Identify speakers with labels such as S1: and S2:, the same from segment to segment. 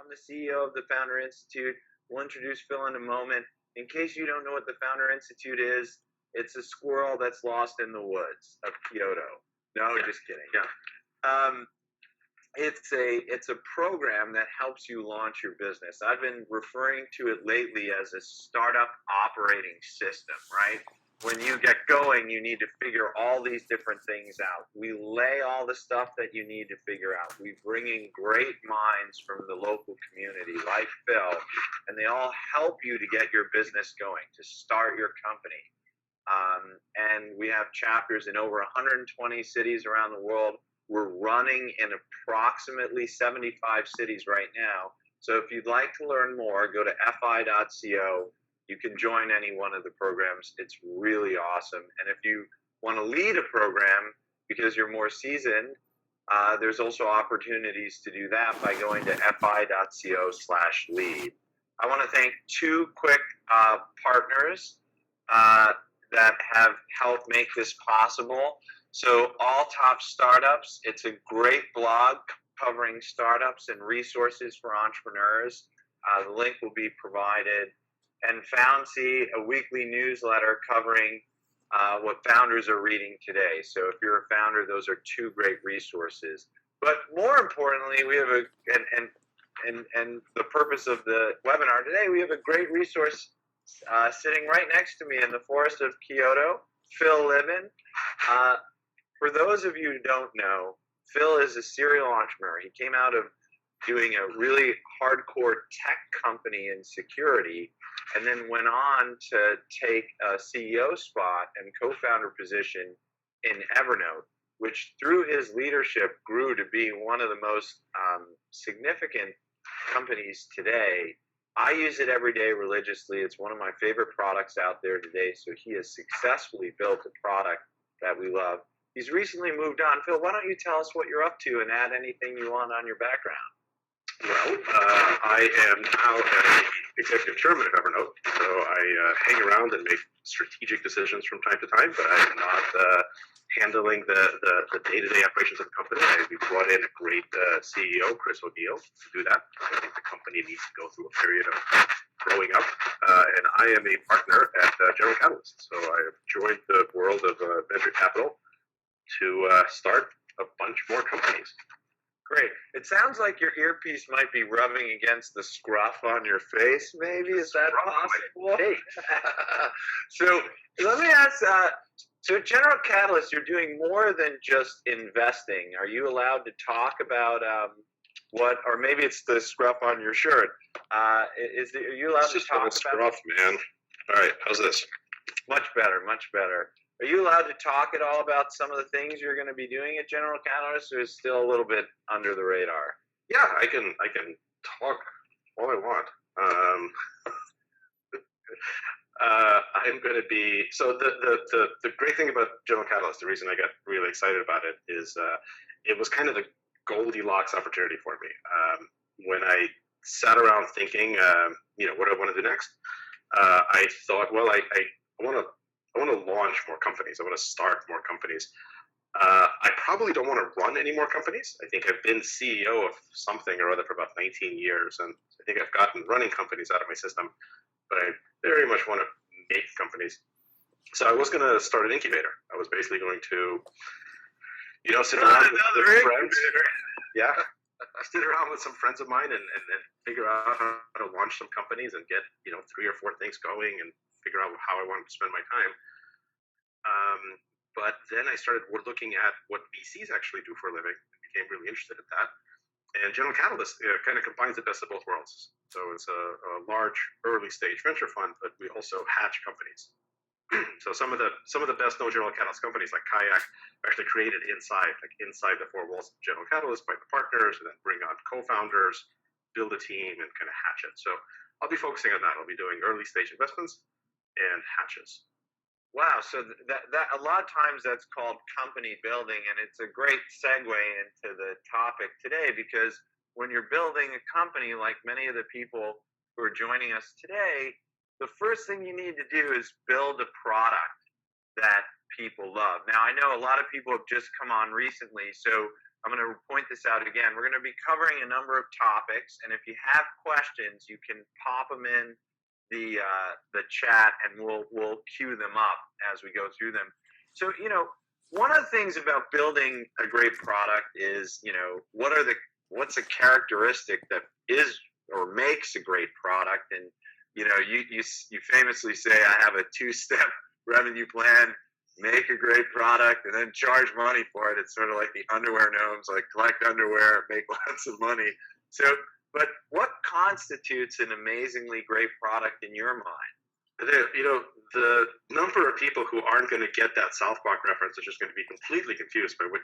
S1: I'm the CEO of the Founder Institute. We'll introduce Phil in a moment. In case you don't know what the Founder Institute is, it's a squirrel that's lost in the woods of Kyoto. No, just kidding. It's a program that helps you launch your business. I've been referring to it lately as a startup operating system, right? When you get going, you need to figure all these different things out. We lay all the stuff that you need to figure out. We bring in great minds from the local community, like Phil, and they all help you to get your business going, to start your company. And we have chapters in over 120 cities around the world. We're running in approximately 75 cities right now. So if you'd like to learn more, go to fi.co. You can join any one of the programs. It's really awesome. And if you want to lead a program because you're more seasoned, there's also opportunities to do that by going to fi.co/lead. I want to thank two quick partners that have helped make this possible. So All Top Startups, it's a great blog covering startups and resources for entrepreneurs. The link will be provided. And Foundsy, a weekly newsletter covering what founders are reading today. So if you're a founder, those are two great resources. But more importantly, we have and the purpose of the webinar today, we have a great resource sitting right next to me in the forest of Kyoto, Phil Libin. For those of you who don't know, Phil is a serial entrepreneur. He came out of doing a really hardcore tech company in security, and then went on to take a CEO spot and co-founder position in Evernote, which through his leadership grew to be one of the most significant companies today. I use it every day religiously. It's one of my favorite products out there today. So he has successfully built a product that we love. He's recently moved on. Phil, why don't you tell us what you're up to and add anything you want on your background?
S2: Well, I am now executive chairman of Evernote, so I hang around and make strategic decisions from time to time, but I'm not handling the day-to-day operations of the company. We brought in a great CEO, Chris O'Neill, to do that. I think the company needs to go through a period of growing up, and I am a partner at General Catalyst, so I have joined the world of venture capital to start a bunch more companies.
S1: Great. It sounds like your earpiece might be rubbing against the scruff on your face, maybe. Is that possible? So let me ask, so General Catalyst, you're doing more than just investing. Are you allowed to talk about what, or maybe it's the scruff on your shirt. Are you allowed to talk about
S2: scruff, man. All right, how's this?
S1: Much better, much better. Are you allowed to talk at all about some of the things you're going to be doing at General Catalyst, or is it still a little bit under the radar?
S2: Yeah, I can talk all I want. I'm going to be, so the great thing about General Catalyst, the reason I got really excited about it is it was kind of the Goldilocks opportunity for me. When I sat around thinking, what I want to do next, I thought, well, I want to launch more companies. I want to start more companies. I probably don't want to run any more companies. I think I've been CEO of something or other for about 19 years, and I think I've gotten running companies out of my system, but I very much want to make companies. So I was going to start an incubator. I was basically going to, sit around with friends. Yeah, sit around with some friends of mine and figure out how to launch some companies and get 3 or 4 things going and figure out how I wanted to spend my time. But then I started looking at what VCs actually do for a living and became really interested in that. And General Catalyst kind of combines the best of both worlds. So it's a large early stage venture fund, but we also hatch companies. So some of the best known General Catalyst companies like Kayak are actually created inside the 4 walls of General Catalyst by the partners, and then bring on co-founders, build a team, and kind of hatch it. So I'll be focusing on that. I'll be doing early stage investments and hatches.
S1: Wow, so that a lot of times that's called company building, and it's a great segue into the topic today, because when you're building a company, like many of the people who are joining us today, the first thing you need to do is build a product that people love. Now, I know a lot of people have just come on recently, so I'm going to point this out again. We're going to be covering a number of topics, and if you have questions, you can pop them in the chat, and we'll queue them up as we go through them. So, one of the things about building a great product is, what's a characteristic that is or makes a great product, and you famously say, I have a 2-step revenue plan. Make a great product and then charge money for it. It's sort of like the underwear gnomes, like collect underwear, make lots of money. So, but what constitutes an amazingly great product in your mind?
S2: The number of people who aren't going to get that South Park reference are just going to be completely confused by what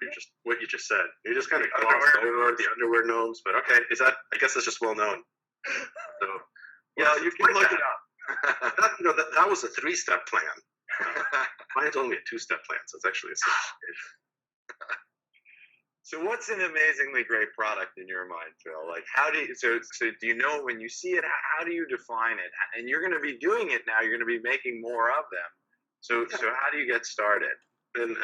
S2: you just said. You just kind of glossed over the underwear gnomes, but okay, I guess that's just well known. So,
S1: yeah, you can look it up.
S2: That was a 3-step plan. Mine's only a 2-step plan, so it's actually a 6-step.
S1: So what's an amazingly great product in your mind, Phil? Like, how do you, so do you know when you see it, how do you define it? And you're going to be doing it now, you're going to be making more of them. So how do you get started?
S2: And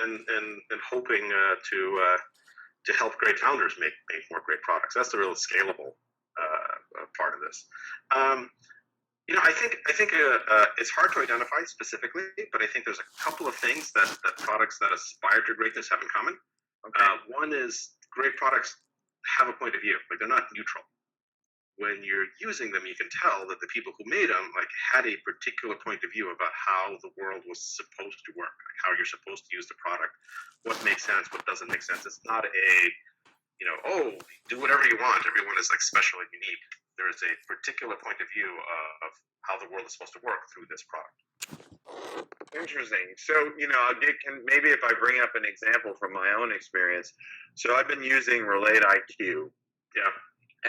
S2: hoping to help great founders make more great products. That's the real scalable part of this. I think it's hard to identify specifically, but I think there's a couple of things that products that aspire to greatness have in common.
S1: Okay.
S2: One is great products have a point of view, like they're not neutral. When you're using them, you can tell that the people who made them had a particular point of view about how the world was supposed to work, how you're supposed to use the product, what makes sense, what doesn't make sense. It's not do whatever you want. Everyone is special and unique. There is a particular point of view of how the world is supposed to work through this product.
S1: Interesting. So, maybe if I bring up an example from my own experience. So I've been using Relate IQ.
S2: Yeah.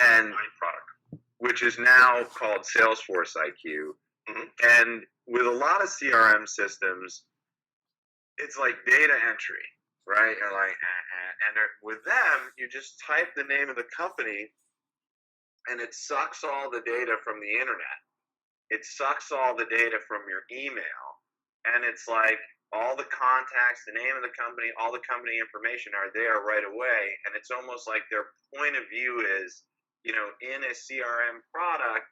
S1: And
S2: my product,
S1: which is now called Salesforce IQ.
S2: Mm-hmm.
S1: And with a lot of CRM systems, it's like data entry, right? You're like, and with them, you just type the name of the company, and it sucks all the data from the internet. It sucks all the data from your email, and it's like all the contacts, the name of the company, all the company information are there right away, and it's almost like their point of view is, in a CRM product,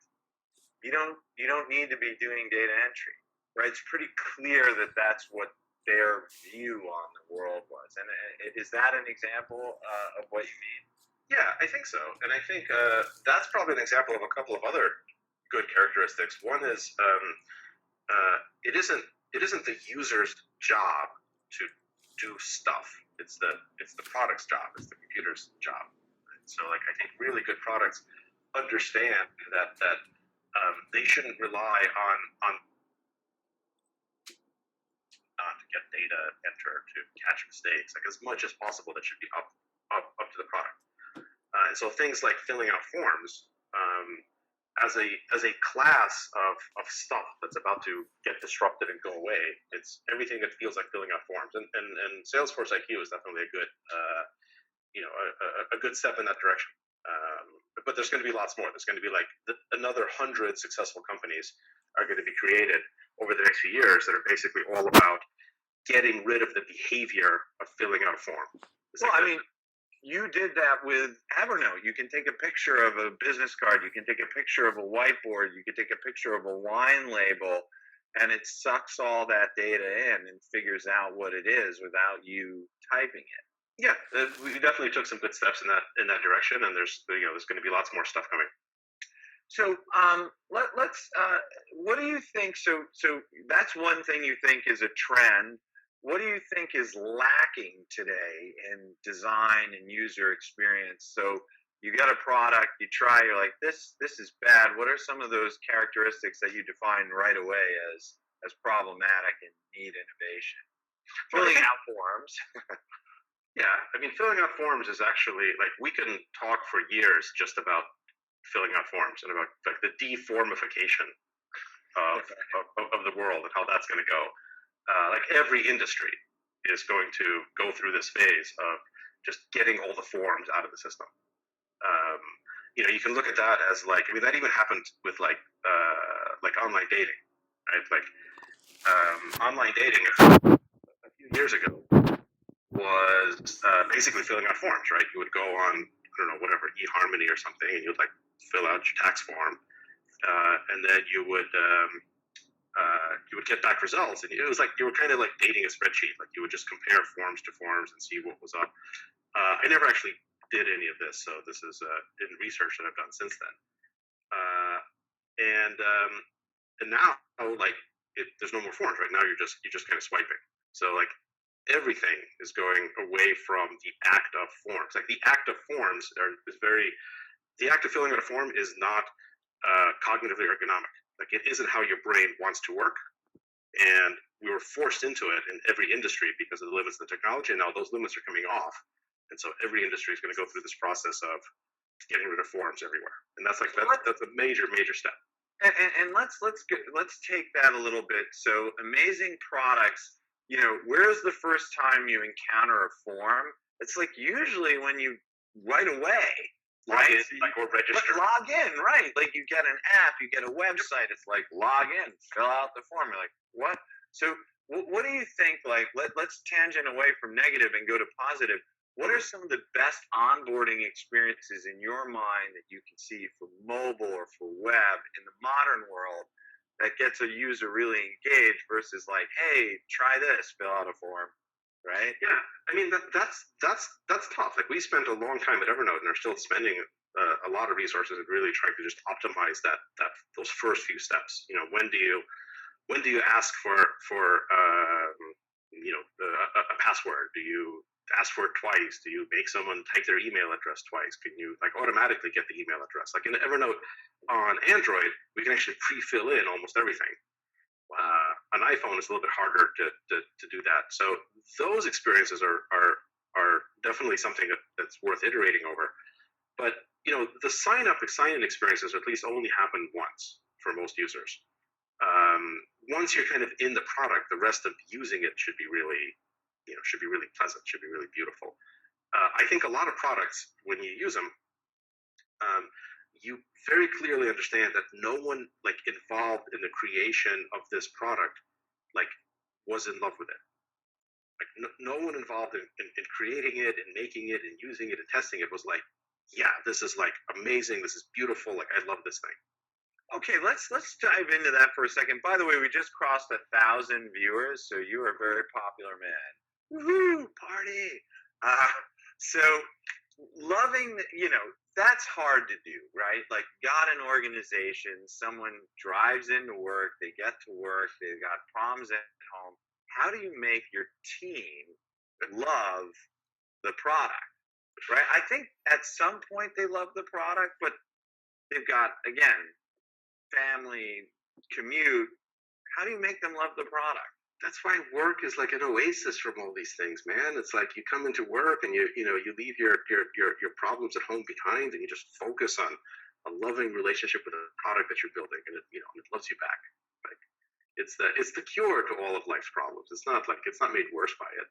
S1: you don't need to be doing data entry, right? It's pretty clear that that's what their view on the world was. And is that an example of what you mean?
S2: Yeah, I think so. And I think that's probably an example of a couple of other good characteristics. One is it isn't the user's job to do stuff. It's the product's job. It's the computer's job. And so I think really good products understand that they shouldn't rely on to get data entered to catch mistakes. As much as possible, that should be up to the product. And so things like filling out forms, as a class of stuff that's about to get disrupted and go away, it's everything that feels like filling out forms. And Salesforce IQ is definitely a good a good step in that direction. But there's going to be lots more. There's going to be another 100 successful companies are going to be created over the next few years that are basically all about getting rid of the behavior of filling out a form.
S1: You did that with Evernote. You can take a picture of a business card. You can take a picture of a whiteboard. You can take a picture of a wine label, and it sucks all that data in and figures out what it is without you typing it.
S2: Yeah, we definitely took some good steps in that direction, and there's going to be lots more stuff coming.
S1: So let's. What do you think? So that's one thing you think is a trend. What do you think is lacking today in design and user experience? So you got a product, you try, you're like, this is bad. What are some of those characteristics that you define right away as problematic and need innovation? Filling out forms.
S2: Yeah, filling out forms is actually we can talk for years just about filling out forms and about the deformification of the world and how that's going to go. Every industry is going to go through this phase of just getting all the forms out of the system. You can look at that as that even happened with online dating, right? Online dating a few years ago was basically filling out forms, right? You would go on, I don't know, whatever, eHarmony or something, and you'd like fill out your tax form, and then you would get back results, and it was like you were kind of like dating a spreadsheet. Like you would just compare forms to forms and see what was up. I never actually did any of this, so this is in research that I've done since then. Uh, and now, like, there's no more forms. Right now, you're just kind of swiping. So like everything is going away from the act of forms. Like the act of forms is very. The act of filling out a form is not cognitively ergonomic. Like it isn't how your brain wants to work. And we were forced into it in every industry because of the limits of the technology. And now those limits are coming off. And so every industry is going to go through this process of getting rid of forms everywhere. And that's a major step.
S1: And let's take that a little bit. So amazing products. Where's the first time you encounter a form? It's like usually when you right away.
S2: Log in, like, or register.
S1: Log in, right? Like you get an app, you get a website. It's like log in, fill out the form. You're like, what? So, what do you think? Like, let's tangent away from negative and go to positive. What are some of the best onboarding experiences in your mind that you can see for mobile or for web in the modern world that gets a user really engaged versus like, hey, try this, fill out a form? Right?
S2: Yeah, I mean that's tough. Like we spent a long time at Evernote and are still spending a lot of resources and really trying to just optimize those first few steps. When do you ask for a password? Do you ask for it twice? Do you make someone type their email address twice? Can you like automatically get the email address? Like in Evernote on Android, we can actually pre-fill in almost everything. An iPhone is a little bit harder to do that. So those experiences are definitely something that's worth iterating over. But the sign-in experiences at least only happen once for most users. Once you're kind of in the product, the rest of using it should be really pleasant, should be really beautiful. I think a lot of products, when you use them, you very clearly understand that no one like involved in the creation of this product like was in love with it. Like no one involved in creating it and making it and using it and testing it was like, yeah, this is like amazing, this is beautiful, like I love this thing.
S1: Okay, let's dive into that for a second. By the way, we just crossed 1,000 viewers, so you are a very popular man. Woohoo! Party! So loving, that's hard to do, right? Like, got an organization, someone drives into work, they get to work, they've got problems at home. How do you make your team love the product, right? I think at some point they love the product, but they've got, again, family, commute. How do you make them love the product?
S2: That's why work is like an oasis from all these things, man. It's like you come into work and you leave your problems at home behind and you just focus on a loving relationship with a product that you're building, and it loves you back. Like it's the cure to all of life's problems. It's not made worse by it.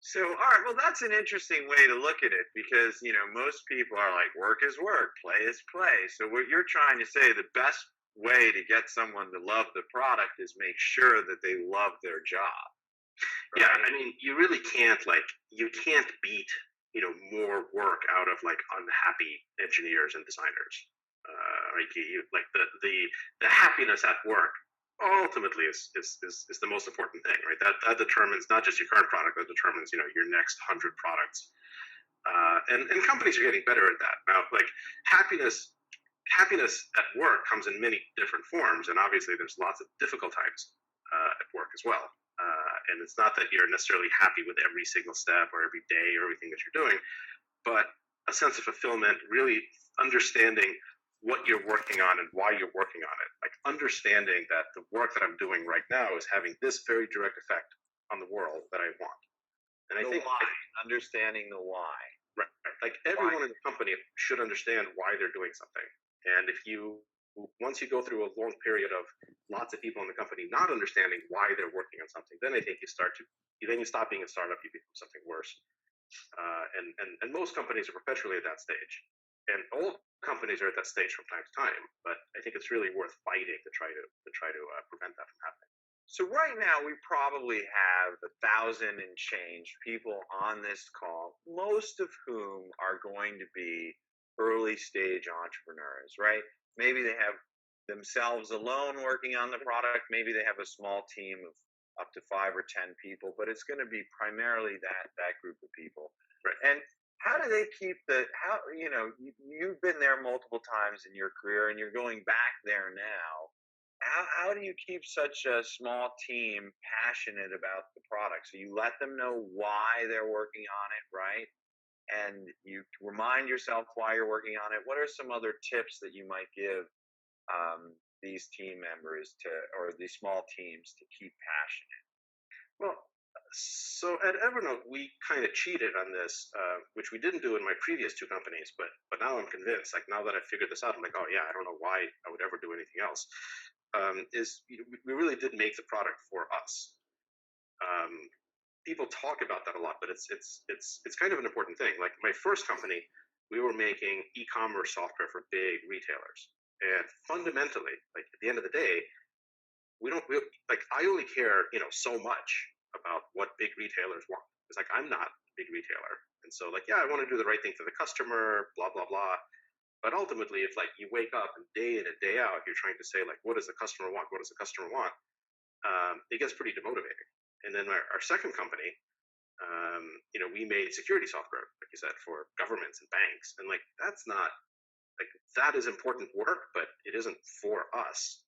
S1: So, all right, well, that's an interesting way to look at it because, most people are like, work is work, play is play. So what you're trying to say, the best way to get someone to love the product is make sure that they love their job.
S2: Right? Yeah, I mean, you really can't beat more work out of like unhappy engineers and designers. Right? Like the happiness at work ultimately is the most important thing, right? That determines not just your current product, that determines your next 100 products. And companies are getting better at that now. Like happiness at work comes in many different forms, and obviously there's lots of difficult times at work as well. And it's not that you're necessarily happy with every single step or every day or everything that you're doing, but a sense of fulfillment, really understanding what you're working on and why you're working on it. Like understanding that the work that I'm doing right now is having this very direct effect on the world that I want. And I think
S1: why, understanding the why.
S2: Right. Like everyone in the company should understand why they're doing something. And once you go through a long period of lots of people in the company not understanding why they're working on something, then I think you stop being a startup, you become something worse. And most companies are perpetually at that stage. And all companies are at that stage from time to time, but I think it's really worth fighting to try to prevent that from happening.
S1: So right now we probably have 1,000 and change people on this call, most of whom are going to be early stage entrepreneurs, right? Maybe they have themselves alone working on the product. Maybe they have a small team of up to 5 or 10 people, but it's going to be primarily that group of people.
S2: Right.
S1: And how do they keep you've been there multiple times in your career and you're going back there now. How do you keep such a small team passionate about the product? So you let them know why they're working on it, right? And you remind yourself why you're working on it. What are some other tips that you might give these team members or these small teams to keep passionate?
S2: Well, so at Evernote, we kind of cheated on this, which we didn't do in my previous two companies, but now I'm convinced. Like now that I figured this out, I'm like, oh yeah, I don't know why I would ever do anything else. We really did make the product for us. People talk about that a lot, but it's kind of an important thing. Like my first company, we were making e-commerce software for big retailers, and fundamentally, like at the end of the day, I only care, so much about what big retailers want. It's like I'm not a big retailer, and so like yeah, I want to do the right thing for the customer, blah blah blah. But ultimately, if like you wake up and day in and day out, you're trying to say like, what does the customer want? What does the customer want? It gets pretty demotivating. And then our second company, we made security software, like you said, for governments and banks, and like that's not like that is important work, but it isn't for us.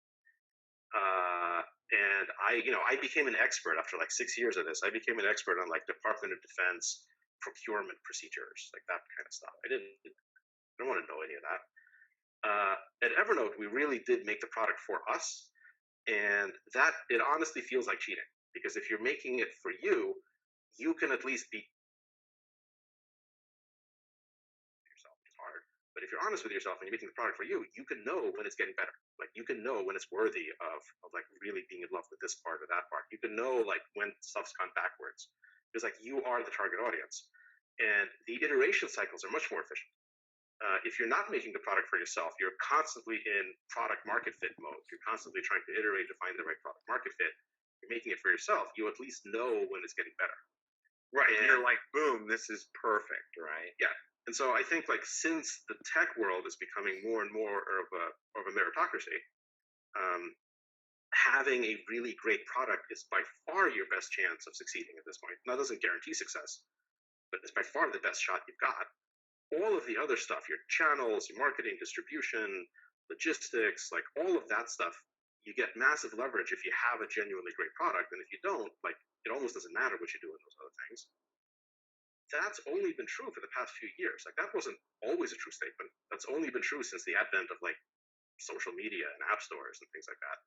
S2: And I became an expert after like 6 years of this. I became an expert on like Department of Defense procurement procedures, like that kind of stuff. I don't want to know any of that. At Evernote, we really did make the product for us, and that it honestly feels like cheating because if you're making it for you, you can at least be yourself. It's hard, but if you're honest with yourself and you're making the product for you, you can know when it's getting better. Like you can know when it's worthy of like really being in love with this part or that part. You can know like when stuff's gone backwards because like you are the target audience, and the iteration cycles are much more efficient. If you're not making the product for yourself, you're constantly in product market fit mode. You're constantly trying to iterate to find the right product market fit. You're making it for yourself. You at least know when it's getting better.
S1: Right. And you're like, boom, this is perfect, right?
S2: Yeah. And so I think like since the tech world is becoming more and more of a meritocracy, having a really great product is by far your best chance of succeeding at this point. Now, it doesn't guarantee success, but it's by far the best shot you've got. All of the other stuff, your channels, your marketing, distribution, logistics, like all of that stuff, you get massive leverage if you have a genuinely great product. And if you don't, like it almost doesn't matter what you do in those other things. That's only been true for the past few years. Like that wasn't always a true statement. That's only been true since the advent of like social media and app stores and things like that.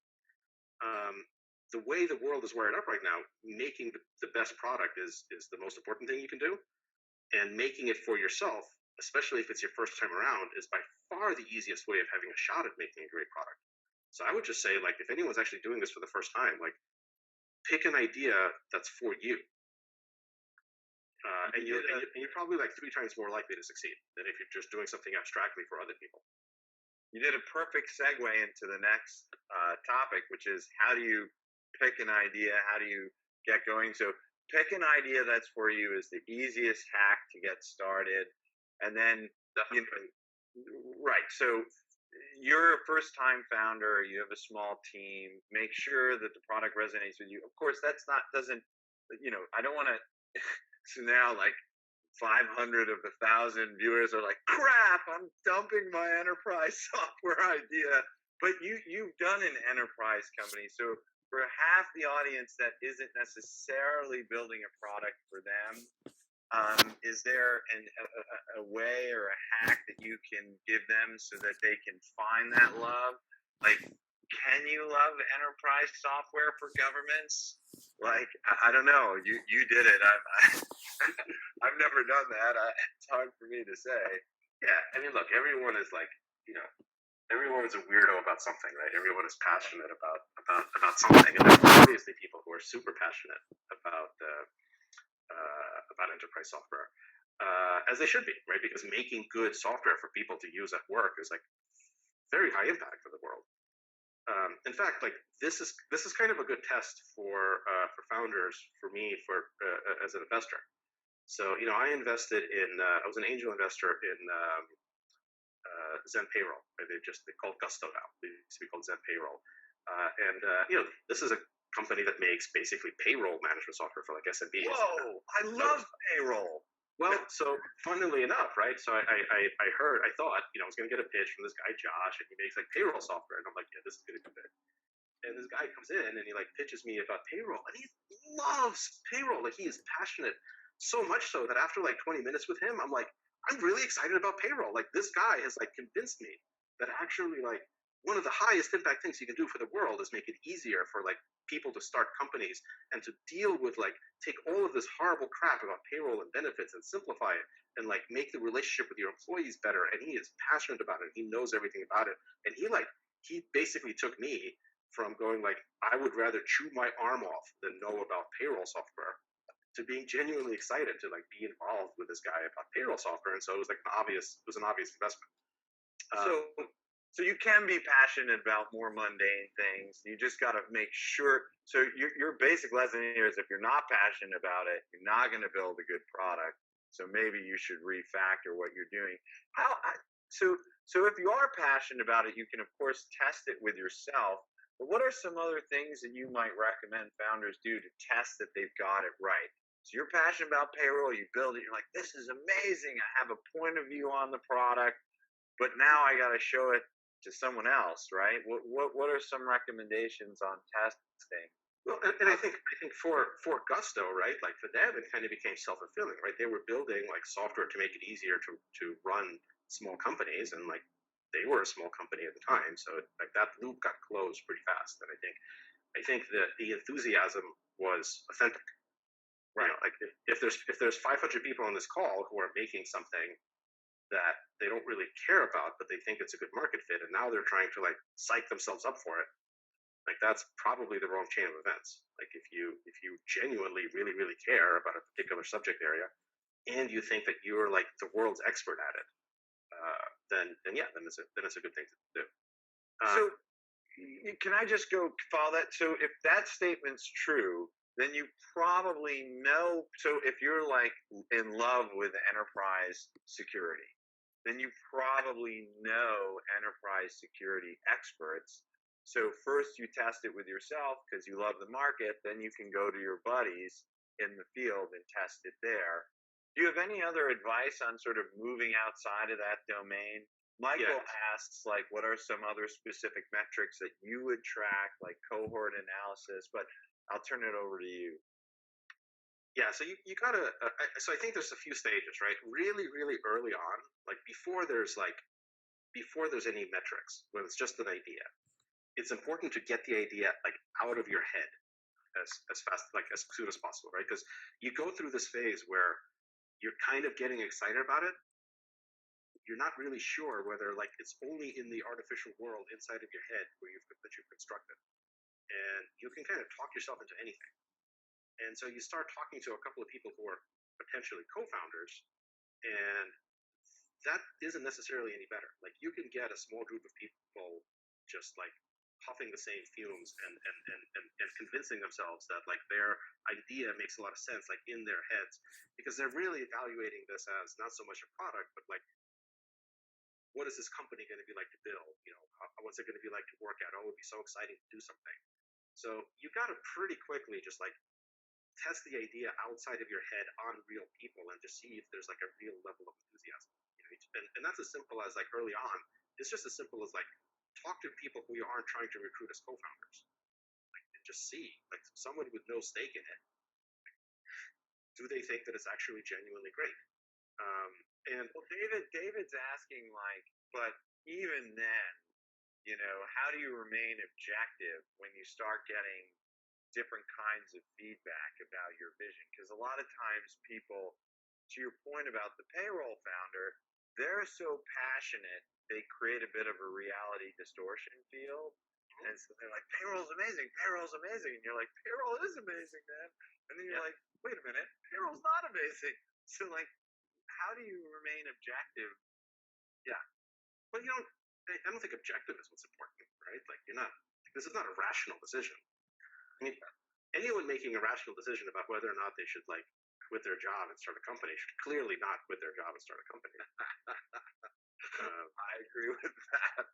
S2: The way the world is wired up right now, making the best product is the most important thing you can do, and making it for yourself, especially if it's your first time around, is by far the easiest way of having a shot at making a great product. So I would just say, like, if anyone's actually doing this for the first time, like, pick an idea that's for you, and you're probably like 3 times more likely to succeed than if you're just doing something abstractly for other people.
S1: You did a perfect segue into the next topic, which is how do you pick an idea? How do you get going? So pick an idea that's for you is the easiest hack to get started. And then, right. So you're a first time founder, you have a small team, make sure that the product resonates with you. Of course, I don't want to, so now like 500 of 1,000 viewers are like, crap, I'm dumping my enterprise software idea. But you've done an enterprise company. So for half the audience that isn't necessarily building a product for them, is there a way or a hack that you can give them so that they can find that love? Like, can you love enterprise software for governments? Like, I don't know. You did it. I've never done that. It's hard for me to say.
S2: Yeah, I mean, look, everyone is like, everyone's a weirdo about something, right? Everyone is passionate about something, and there's obviously people who are super passionate about enterprise software, as they should be, right? Because making good software for people to use at work is like very high impact for the world. In fact, like this is kind of a good test for founders, for me, as an investor. So I invested in I was an angel investor in Zen Payroll. Right? They called Gusto now. They used to be called Zen Payroll. And this is a company that makes basically payroll management software for like SMBs.
S1: Whoa, I love payroll.
S2: Well, so funnily enough, right? So I thought, I was going to get a pitch from this guy Josh, and he makes like payroll software, and I'm like, yeah, this is going to be big. And this guy comes in and he like pitches me about payroll, and he loves payroll. Like he is passionate, so much so that after like 20 minutes with him, I'm like, I'm really excited about payroll. Like this guy has like convinced me that actually like one of the highest impact things you can do for the world is make it easier for like people to start companies and to deal with like take all of this horrible crap about payroll and benefits and simplify it and like make the relationship with your employees better. And he is passionate about it. He knows everything about it. And he basically took me from going like, I would rather chew my arm off than know about payroll software, to being genuinely excited to like be involved with this guy about payroll software. And so it was like an obvious investment.
S1: So you can be passionate about more mundane things. You just got to make sure. So your basic lesson here is if you're not passionate about it, you're not going to build a good product. So maybe you should refactor what you're doing. So if you are passionate about it, you can of course test it with yourself. But what are some other things that you might recommend founders do to test that they've got it right? So you're passionate about payroll, you build it, you're like, this is amazing. I have a point of view on the product, but now I got to show it to someone else, right? What are some recommendations on testing?
S2: Well, and I think for Gusto, right, like for them, it kind of became self-fulfilling, right? They were building like software to make it easier to run small companies, and like they were a small company at the time, so like that loop got closed pretty fast. And I think that the enthusiasm was authentic.
S1: Right.
S2: Like if there's 500 people on this call who are making something that they don't really care about, but they think it's a good market fit, and now they're trying to like psych themselves up for it. Like that's probably the wrong chain of events. Like if you genuinely really really care about a particular subject area, and you think that you're like the world's expert at it, then it's a good thing to do.
S1: So can I just go follow that? So if that statement's true, then you probably know. So if you're like in love with enterprise security, then you probably know enterprise security experts. So first you test it with yourself because you love the market, then you can go to your buddies in the field and test it there. Do you have any other advice on sort of moving outside of that domain? Michael asks, like, what are some other specific metrics that you would track, like cohort analysis? But I'll turn it over to you.
S2: Yeah, so you gotta. So I think there's a few stages, right? Really, really early on, like before there's any metrics, when it's just an idea, it's important to get the idea like out of your head as fast, like as soon as possible, right? Because you go through this phase where you're kind of getting excited about it. You're not really sure whether like it's only in the artificial world inside of your head that you've constructed, and you can kind of talk yourself into anything. And so you start talking to a couple of people who are potentially co-founders, and that isn't necessarily any better. Like you can get a small group of people just like puffing the same fumes and convincing themselves that like their idea makes a lot of sense like in their heads, because they're really evaluating this as not so much a product, but like what is this company going to be like to build? What's it going to be like to work at? Oh, it would be so exciting to do something. So you got to pretty quickly just like test the idea outside of your head on real people and just see if there's like a real level of enthusiasm. And that's as simple as like early on. It's just as simple as like talk to people who you aren't trying to recruit as co-founders. Like, and just see like someone with no stake in it. Do they think that it's actually genuinely great? And
S1: well, David's asking like, but even then, how do you remain objective when you start getting different kinds of feedback about your vision? Because a lot of times people, to your point about the payroll founder, they're so passionate they create a bit of a reality distortion field. And so they're like, payroll's amazing, and you're like, payroll is amazing, man. And then you're like, wait a minute, payroll's not amazing. So like, how do you remain objective?
S2: Yeah, but I don't think objective is what's important, right? Like you're not This is not a rational decision. I mean, anyone making a rational decision about whether or not they should like quit their job and start a company should clearly not quit their job and start a company.
S1: I agree with that.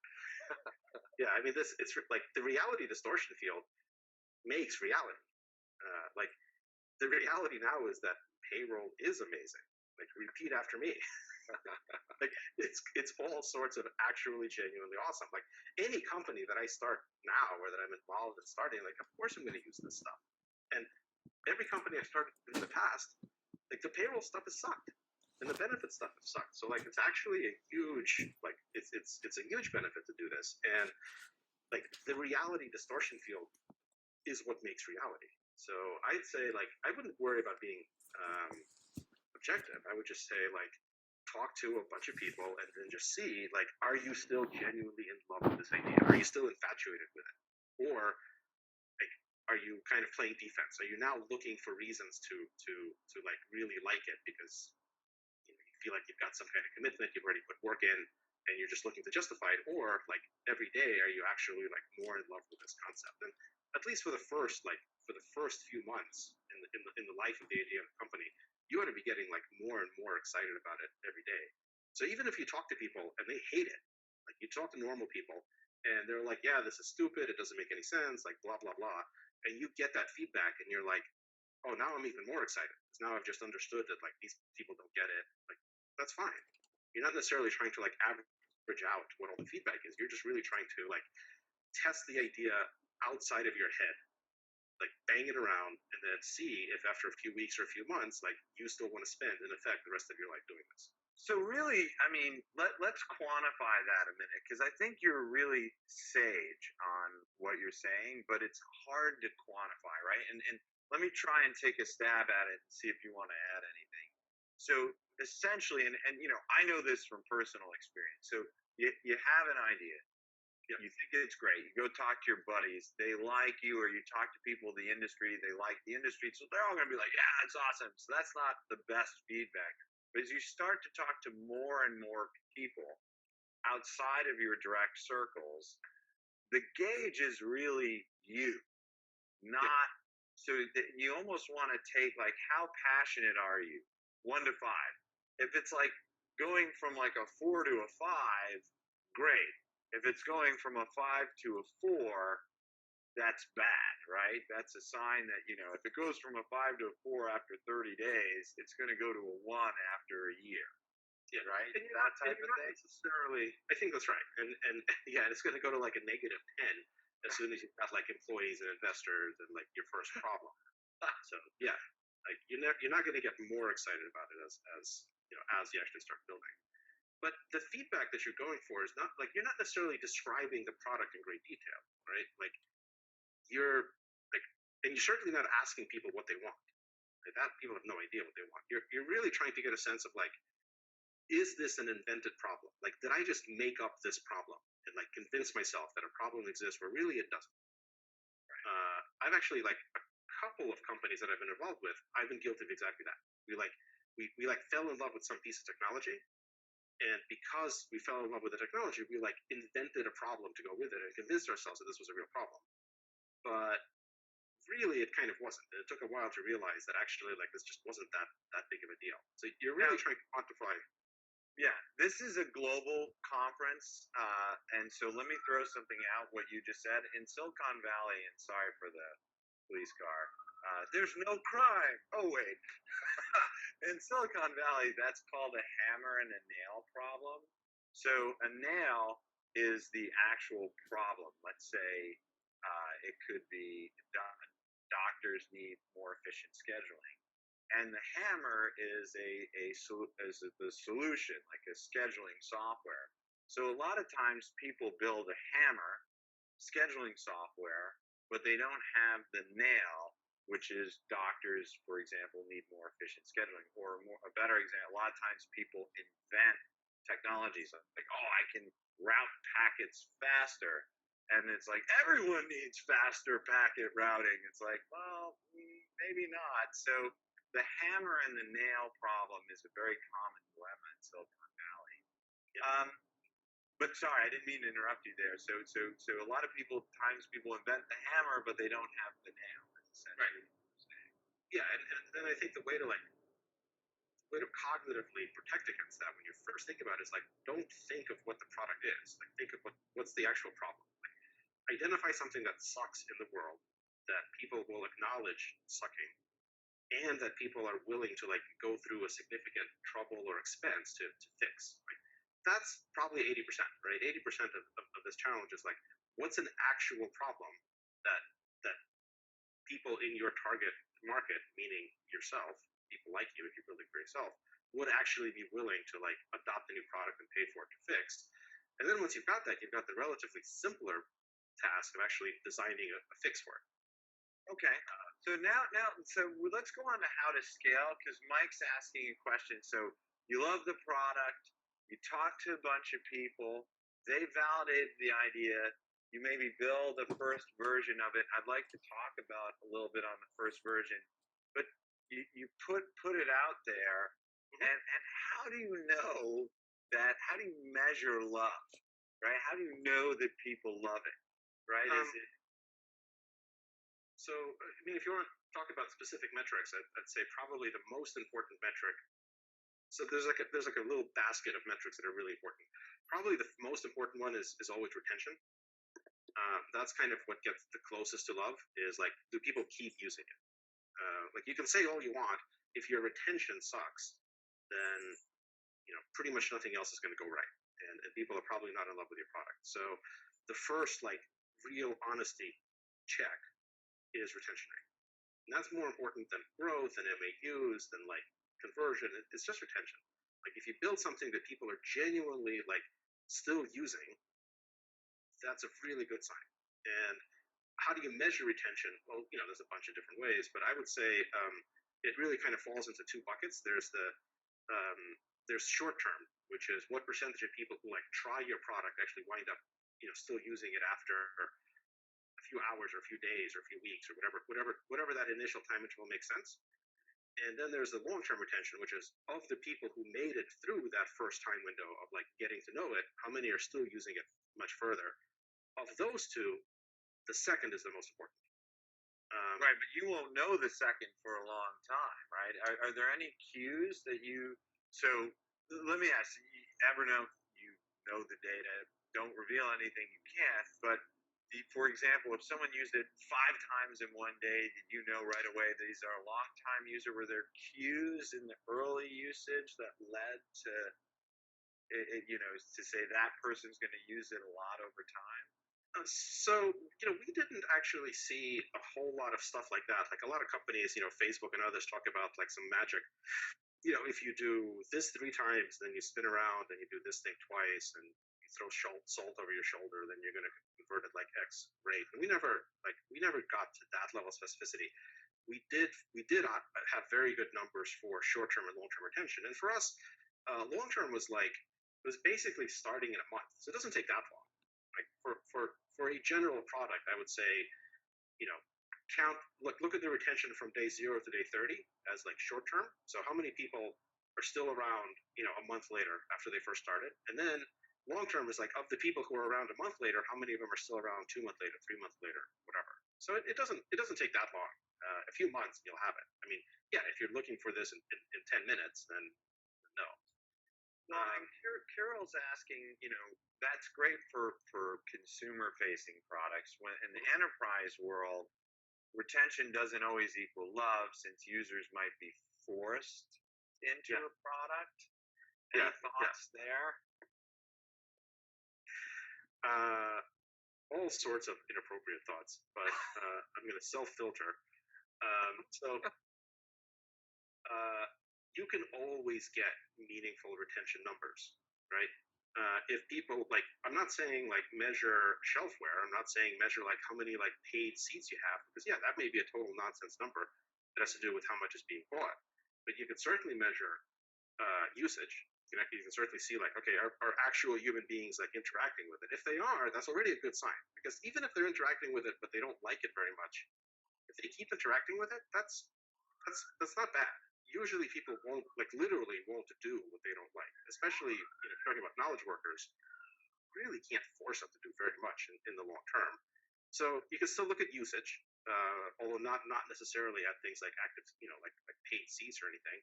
S2: Yeah, I mean, it's like the reality distortion field makes reality. Like the reality now is that payroll is amazing. Like repeat after me. Like it's all sorts of actually genuinely awesome. Like any company that I start now or that I'm involved in starting, like of course I'm going to use this stuff. And every company I've started in the past, like the payroll stuff has sucked and the benefit stuff has sucked. So like it's actually a huge like it's a huge benefit to do this. And like the reality distortion field is what makes reality. So I'd say like I wouldn't worry about being objective. I would just say like talk to a bunch of people and then just see like are you still genuinely in love with this idea? Are you still infatuated with it? Or like are you kind of playing defense? Are you now looking for reasons to like really like it because you feel like you've got some kind of commitment, you've already put work in, and you're just looking to justify it? Or like every day are you actually like more in love with this concept? And at least for the first few months in the life of the idea of the company, you ought to be getting like more and more excited about it every day. So even if you talk to people and they hate it, like you talk to normal people and they're like, yeah, this is stupid, it doesn't make any sense, like blah blah blah, and you get that feedback and you're like, oh, now I'm even more excited because now I've just understood that like these people don't get it. Like that's fine. You're not necessarily trying to like average out what all the feedback is. You're just really trying to like test the idea outside of your head, like bang it around and then see if after a few weeks or a few months, like you still want to spend in effect the rest of your life doing this.
S1: So really, I mean, let's quantify that a minute because I think you're really sage on what you're saying, but it's hard to quantify, right? And let me try and take a stab at it and see if you want to add anything. So essentially, and you know, I know this from personal experience. So you have an idea,
S2: Yeah.
S1: you think it's great. You go talk to your buddies, they like you, or you talk to people in the industry, they like the industry. So they're all going to be like, yeah, it's awesome. So that's not the best feedback. But as you start to talk to more and more people outside of your direct circles, the gauge is really you, not so that you almost want to take like, how passionate are you? 1 to 5. If it's like going from like a 4 to a 5, great. If it's going from a 5 to a 4, that's bad, right? That's a sign that, you know, if it goes from a 5 to a 4 after 30 days, it's going to go to a 1 after a year.
S2: Yeah,
S1: right?
S2: And
S1: That type of thing.
S2: necessarily. I think that's right. And yeah, it's going to go to like a -10 as soon as you've got like employees and investors and like your first problem. So yeah, like you're not going to get more excited about it as you know as you actually start building. But the feedback that you're going for is not like you're not necessarily describing the product in great detail, right? Like you're like, and you're certainly not asking people what they want. Like that people have no idea what they want. You're really trying to get a sense of like, is this an invented problem? Like, did I just make up this problem and like convince myself that a problem exists where really it doesn't? I've actually like a couple of companies that I've been involved with. I've been guilty of exactly that. We like fell in love with some piece of technology, and because we fell in love with the technology, we like invented a problem to go with it and convinced ourselves that this was a real problem. But really, it kind of wasn't. And it took a while to realize that actually, like, this just wasn't that big of a deal. So you're really trying to quantify.
S1: Yeah, this is a global conference, and so let me throw something out. What you just said in Silicon Valley, and sorry for the police car. There's no crime. Oh wait, in Silicon Valley, that's called a hammer and a nail problem. So a nail is the actual problem. Let's say it could be doctors need more efficient scheduling, and the hammer is the solution, like a scheduling software. So a lot of times people build a hammer scheduling software, but they don't have the nail, which is doctors, for example, need more efficient scheduling. Or a better example, a lot of times people invent technologies like, oh, I can route packets faster. And it's like, everyone needs faster packet routing. It's like, well, maybe not. So the hammer and the nail problem is a very common dilemma in Silicon Valley. But sorry, I didn't mean to interrupt you there. So a lot of times people invent the hammer, but they don't have the nail.
S2: Right. Yeah, and then I think the way to cognitively protect against that when you first think about it is like, don't think of what the product is. Like, think of what's the actual problem. Like, identify something that sucks in the world that people will acknowledge sucking, and that people are willing to like go through a significant trouble or expense to fix. Like, that's probably 80%, right? 80% of this challenge is like, what's an actual problem that that people in your target market, meaning yourself, people like you if you're building for yourself, would actually be willing to like adopt a new product and pay for it to fix. And then once you've got that, you've got the relatively simpler task of actually designing a fix for it.
S1: Okay. So let's go on to how to scale, because Mike's asking a question. So you love the product, you talk to a bunch of people, they validated the idea, you maybe build a first version of it. I'd like to talk about a little bit on the first version, but you put it out there, and how do you know that? How do you measure love, right? How do you know that people love it, right? Is it
S2: So, I mean, if you want to talk about specific metrics, I'd say probably the most important metric. So there's like a little basket of metrics that are really important. Probably the most important one is always retention. That's kind of what gets the closest to love. Is like, do people keep using it? Like, you can say all you want, if your retention sucks, then pretty much nothing else is going to go right, and people are probably not in love with your product. So the first like real honesty check is retention rate. And that's more important than growth and MAUs, than like conversion. It's just retention. Like, if you build something that people are genuinely like still using, that's a really good sign. And how do you measure retention? Well, there's a bunch of different ways, but I would say it really kind of falls into two buckets. There's short term, which is what percentage of people who like try your product actually wind up still using it after a few hours or a few days or a few weeks or whatever that initial time interval makes sense. And then there's the long-term retention, which is of the people who made it through that first time window of like getting to know it, how many are still using it much further? Of those two, the second is the most important.
S1: Right, but you won't know the second for a long time, right? Are there any cues that you? So let me ask you, Evernote, you know the data. Don't reveal anything you can't. But for example, if someone used it 5 times in one day, did you know right away these are a long time user? Were there cues in the early usage that led to to say that person's going to use it a lot over time?
S2: So, we didn't actually see a whole lot of stuff like that. Like, a lot of companies, Facebook and others talk about like some magic. If you do this 3 times, then you spin around and you do this thing twice, and you throw salt over your shoulder, then you're going to convert it like X rate. And we never got to that level of specificity. We did have very good numbers for short-term and long-term retention. And for us, long-term was basically starting in a month, so it doesn't take that long. Like, for a general product, I would say, look at the retention from day 0 to day 30 as like short term. So how many people are still around, a month later after they first started? And then long term is like, of the people who are around a month later, how many of them are still around 2 months later, 3 months later, whatever. So it doesn't take that long. A few months, you'll have it. I mean, yeah, if you're looking for this in 10 minutes, then no.
S1: Carol's asking, that's great for consumer-facing products. When in the enterprise world, retention doesn't always equal love, since users might be forced into a product. Any thoughts there?
S2: All sorts of inappropriate thoughts, but I'm going to self-filter. You can always get meaningful retention numbers, right? If people I'm not saying like measure shelfware. I'm not saying measure like how many like paid seats you have, because that may be a total nonsense number that has to do with how much is being bought. But you can certainly measure usage. You can certainly see like, okay, are actual human beings like interacting with it? If they are, that's already a good sign, because even if they're interacting with it but they don't like it very much, if they keep interacting with it, that's not bad. Usually people literally won't do what they don't like, especially talking about knowledge workers. really can't force them to do very much in the long term. So you can still look at usage, although not necessarily at things like active, like paid seats or anything.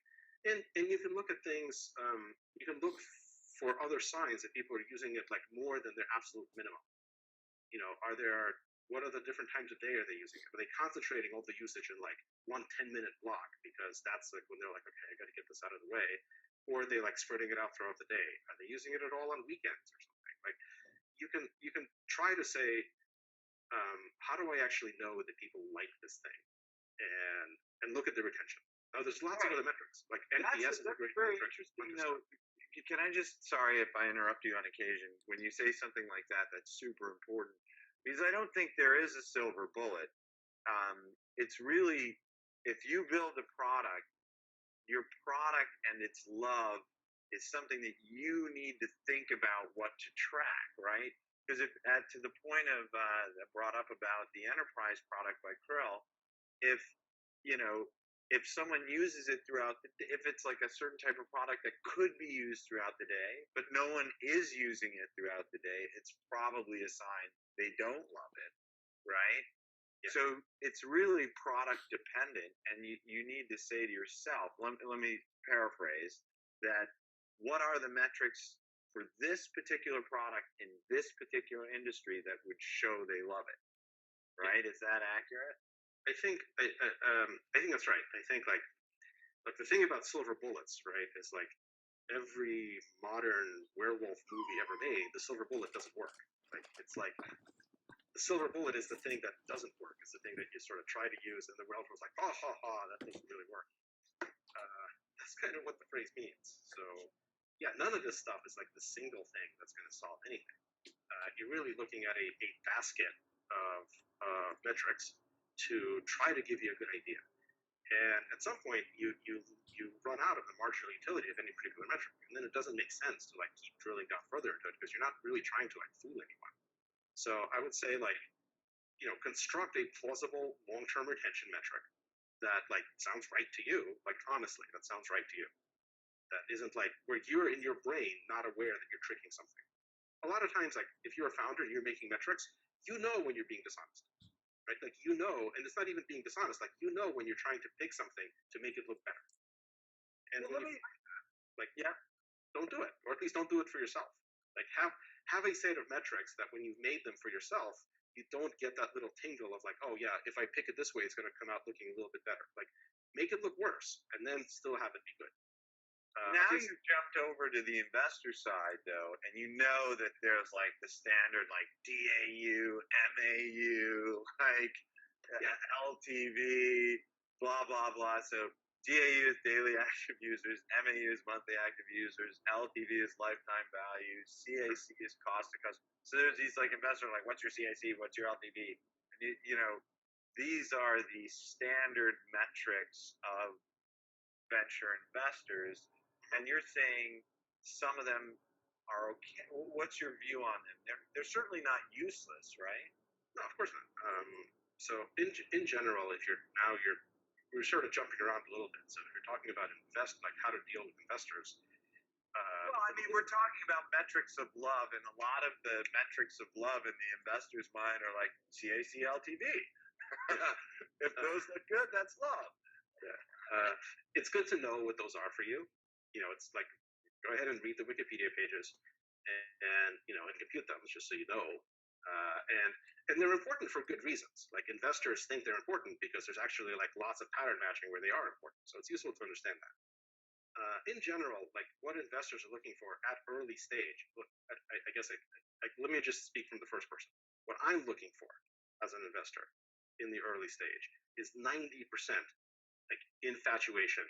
S2: And you can look at things. You can look for other signs that people are using it like more than their absolute minimum. What are the different times of day are they using it? Are they concentrating all the usage in like 1 10-minute block because that's like when they're like, okay, I got to get this out of the way, or are they like spreading it out throughout the day? Are they using it at all on weekends or something? Like you can try to say, how do I actually know that people like this thing, and look at the retention. Now, there's lots of other metrics like NPS is a great
S1: very
S2: metric.
S1: interesting. Can I just, sorry if I interrupt you on occasion, when you say something like that, that's super important, because I don't think there is a silver bullet. It's really, if you build a product, your product and its love is something that you need to think about what to track, right? Because to the point of that brought up about the enterprise product by Krill, if you know if someone uses it throughout if it's like a certain type of product that could be used throughout the day, but no one is using it throughout the day, it's probably a sign they don't love it, right? Yeah. So it's really product dependent, and you need to say to yourself, let me paraphrase that, what are the metrics for this particular product in this particular industry that would show they love it, right? Is that accurate?
S2: I think that's right. I think like the thing about silver bullets, right, is like every modern werewolf movie ever made, the silver bullet doesn't work. Like it's like the silver bullet is the thing that doesn't work. It's the thing that you sort of try to use, and the werewolf was like, ha ha ha, that doesn't really work. That's kind of what the phrase means. So yeah, none of this stuff is like the single thing that's going to solve anything. You're really looking at a basket of metrics to try to give you a good idea. And at some point, you run out of the marginal utility of any particular metric, and then it doesn't make sense to like keep drilling down further into it because you're not really trying to like fool anyone. So I would say like, construct a plausible long-term retention metric that like sounds right to you. Like honestly, that sounds right to you. That isn't like where you're in your brain not aware that you're tricking something. A lot of times, like if you're a founder and you're making metrics, you know when you're being dishonest. Right? Like, and it's not even being dishonest. Like, when you're trying to pick something to make it look better. And well, don't do it, or at least don't do it for yourself. Like, have a set of metrics that when you've made them for yourself, you don't get that little tingle of like, oh yeah, if I pick it this way, it's going to come out looking a little bit better. Like, make it look worse, and then still have it be good.
S1: Now you've jumped over to the investor side, though, and you know that there's like the standard like DAU, MAU, like LTV, blah, blah, blah. So DAU is daily active users, MAU is monthly active users, LTV is lifetime value, CAC is cost to customer. So there's these like investors like, what's your CAC? What's your LTV? And these are the standard metrics of venture investors. And you're saying some of them are okay. What's your view on them? They're certainly not useless, right?
S2: No, of course not. So in general, we're sort of jumping around a little bit. So if you're talking about like how to deal with investors.
S1: Well, I mean, we're talking about metrics of love, and a lot of the metrics of love in the investor's mind are like CAC, LTV. If those look good, that's love.
S2: Yeah. It's good to know what those are for you. It's like, go ahead and read the Wikipedia pages and compute them just so you know. And they're important for good reasons. Like investors think they're important because there's actually like lots of pattern matching where they are important. So it's useful to understand that. In general, like what investors are looking for at early stage, I guess let me just speak from the first person. What I'm looking for as an investor in the early stage is 90% like infatuation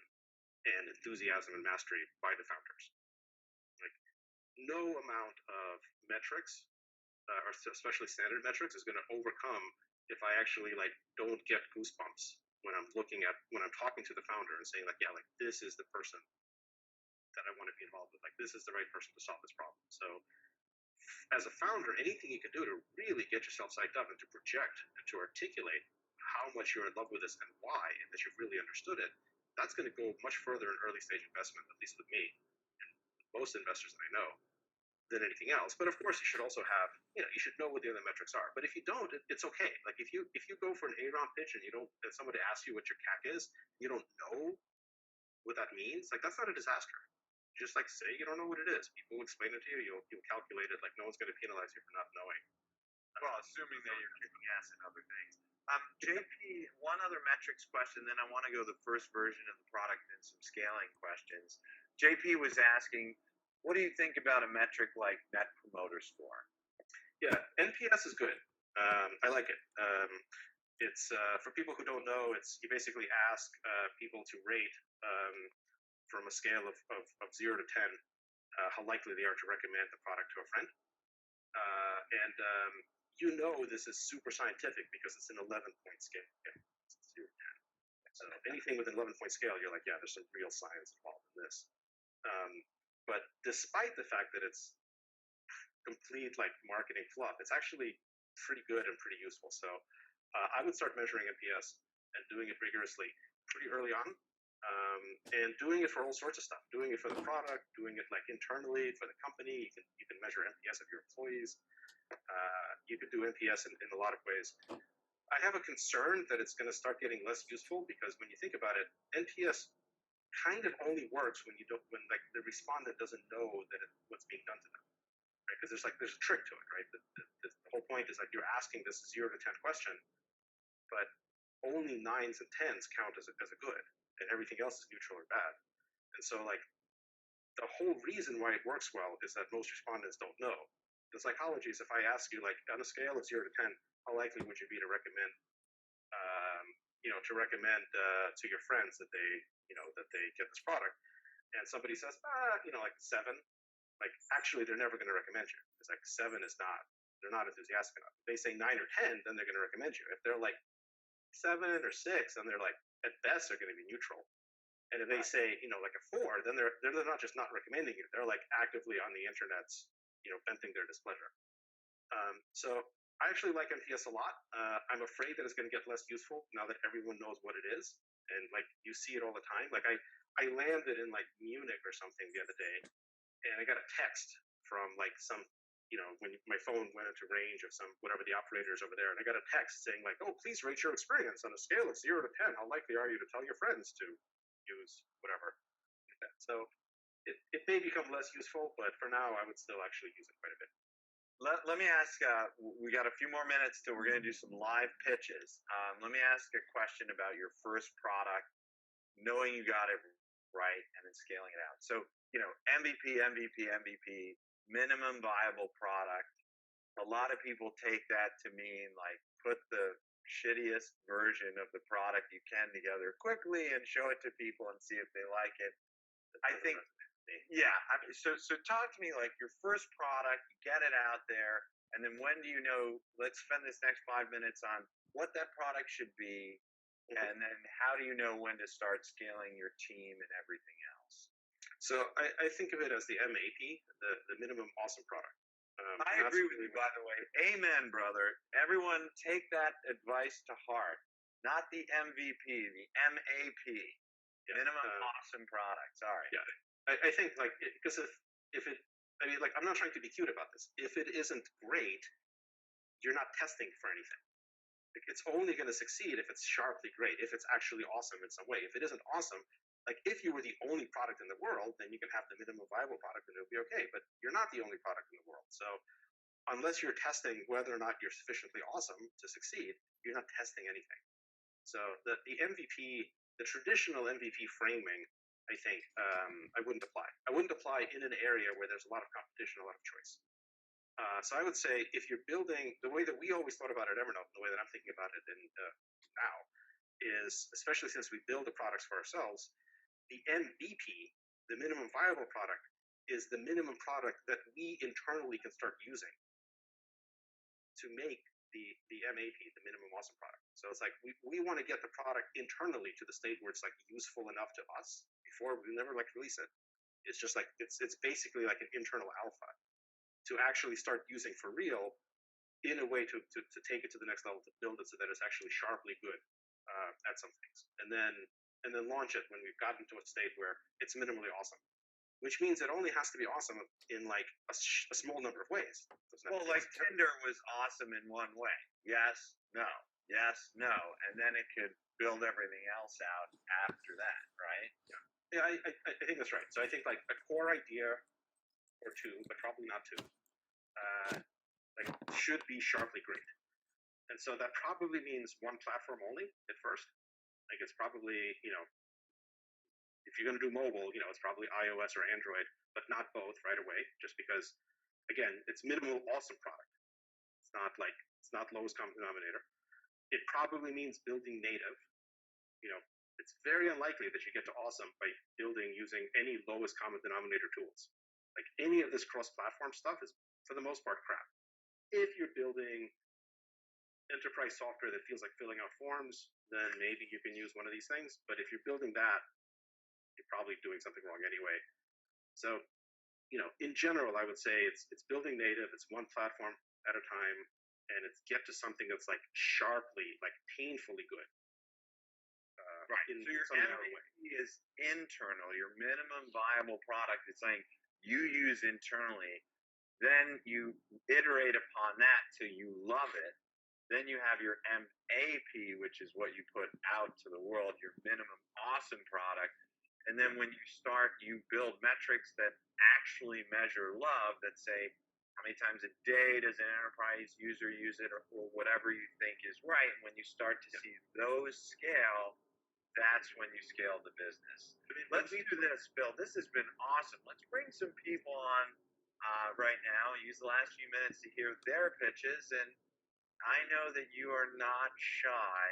S2: and enthusiasm and mastery by the founders. Like no amount of metrics, or especially standard metrics, is going to overcome if I actually like don't get goosebumps when I'm talking to the founder and saying like, yeah, like this is the person that I want to be involved with. Like this is the right person to solve this problem. So as a founder, anything you can do to really get yourself psyched up and to project and to articulate how much you're in love with this and why, and that you've really understood it, that's going to go much further in early stage investment, at least with me and most investors that I know. than anything else. But of course, you should also have, you should know what the other metrics are. But if you don't, it's okay. Like if you go for an A-round pitch and and somebody asks you what your CAC is, you don't know what that means. Like that's not a disaster. You just like say you don't know what it is. People will explain it to you. You'll calculate it. Like no one's going to penalize you for not knowing.
S1: Well, assuming that you're kicking ass in other things. JP, one other metrics question, then I want to go to the first version of the product and some scaling questions. JP was asking, what do you think about a metric like Net Promoter Score?
S2: Yeah, NPS is good. I like it. It's for people who don't know. It's you basically ask people to rate from a scale of 0 to 10 how likely they are to recommend the product to a friend. And this is super scientific because it's an 11-point scale. Okay? It's 0 to 10. So anything with an 11-point scale, you're like, yeah, there's some real science involved in this. But despite the fact that it's complete like marketing fluff, it's actually pretty good and pretty useful. So I would start measuring NPS and doing it rigorously pretty early on, and doing it for all sorts of stuff. Doing it for the product, doing it like internally for the company. You can measure NPS of your employees. You could do NPS in a lot of ways. I have a concern that it's going to start getting less useful because when you think about it, NPS kind of only works when like the respondent doesn't know that what's being done to them. Right? Because there's a trick to it, right? The whole point is like you're asking this 0 to 10 question, but only 9s and 10s count as a good, and everything else is neutral or bad. And so like the whole reason why it works well is that most respondents don't know. The psychology is if I ask you like on a scale of 0 to 10, how likely would you be to recommend to your friends that they get this product, and somebody says like 7, like actually they're never going to recommend you. It's like 7 is not, they're not enthusiastic enough. If they say 9 or 10, then they're going to recommend you. If they're like 7 or 6, then they're like at best they're going to be neutral. And if they say like a 4, then they're not just not recommending you. They're like actively on the internet's venting their displeasure. So I actually like NPS a lot. I'm afraid that it's going to get less useful now that everyone knows what it is, and like you see it all the time. Like I landed in like Munich or something the other day, and I got a text from like some when my phone went into range of some whatever the operator is over there, and I got a text saying like, oh, please rate your experience on a scale of 0 to 10. How likely are you to tell your friends to use whatever? So it may become less useful, but for now I would still actually use it quite a bit.
S1: Let me ask, we got a few more minutes till we're going to do some live pitches. Let me ask a question about your first product, knowing you got it right, and then scaling it out. So, MVP, minimum viable product. A lot of people take that to mean like put the shittiest version of the product you can together quickly and show it to people and see if they like it. I think yeah. So talk to me like your first product, you get it out there, and then when do you know? Let's spend this next 5 minutes on what that product should be, and then how do you know when to start scaling your team and everything else?
S2: So I think of it as the MAP, the minimum awesome product.
S1: I agree with you, by the way. Amen, brother. Everyone take that advice to heart. Not the MVP, the MAP, minimum awesome product. Sorry.
S2: Yeah. I think like because if it, I mean like I'm not trying to be cute about this. If it isn't great, you're not testing for anything. Like, it's only going to succeed if it's sharply great, if it's actually awesome in some way. If it isn't awesome, like if you were the only product in the world, then you can have the minimum viable product and it'll be okay. But you're not the only product in the world. So unless you're testing whether or not you're sufficiently awesome to succeed, you're not testing anything. So the MVP, the traditional MVP framing, I think I wouldn't apply. I wouldn't apply in an area where there's a lot of competition, a lot of choice. So I would say if you're building, the way that we always thought about it at Evernote, the way that I'm thinking about it now, is especially since we build the products for ourselves, the MVP, the minimum viable product, is the minimum product that we internally can start using to make the MAP, the minimum awesome product. So it's like we want to get the product internally to the state where it's like useful enough to us before we never like release it. It's just like it's basically like an internal alpha to actually start using for real in a way to take it to the next level, to build it so that it's actually sharply good at some things, and then launch it when we've gotten to a state where it's minimally awesome. which means it only has to be awesome in like a small number of ways.
S1: Well, like Tinder was awesome in one way. Yes, no, and then it could build everything else out after that, right?
S2: Yeah, I think that's right. So I think like a core idea or two, but probably not two, like should be sharply great. And so that probably means one platform only at first. Like it's probably, if you're going to do mobile, it's probably iOS or Android, but not both right away, just because, again, it's minimal awesome product. It's not lowest common denominator. It probably means building native. It's very unlikely that you get to awesome by building using any lowest common denominator tools. Like any of this cross-platform stuff is, for the most part, crap. If you're building enterprise software that feels like filling out forms, then maybe you can use one of these things. But if you're building that, you're probably doing something wrong anyway. So, in general, I would say it's building native. It's one platform at a time, and it's get to something that's like sharply, like painfully good.
S1: Right. So your MVP is internal. Your minimum viable product is something you use internally. Then you iterate upon that till you love it. Then you have your MAP, which is what you put out to the world, your minimum awesome product. And then when you start, you build metrics that actually measure love, that say how many times a day does an enterprise user use it, or whatever you think is right. And when you start to see those scale, that's when you scale the business. Let's do this, Phil. This has been awesome. Let's bring some people on right now. Use the last few minutes to hear their pitches. And I know that you are not shy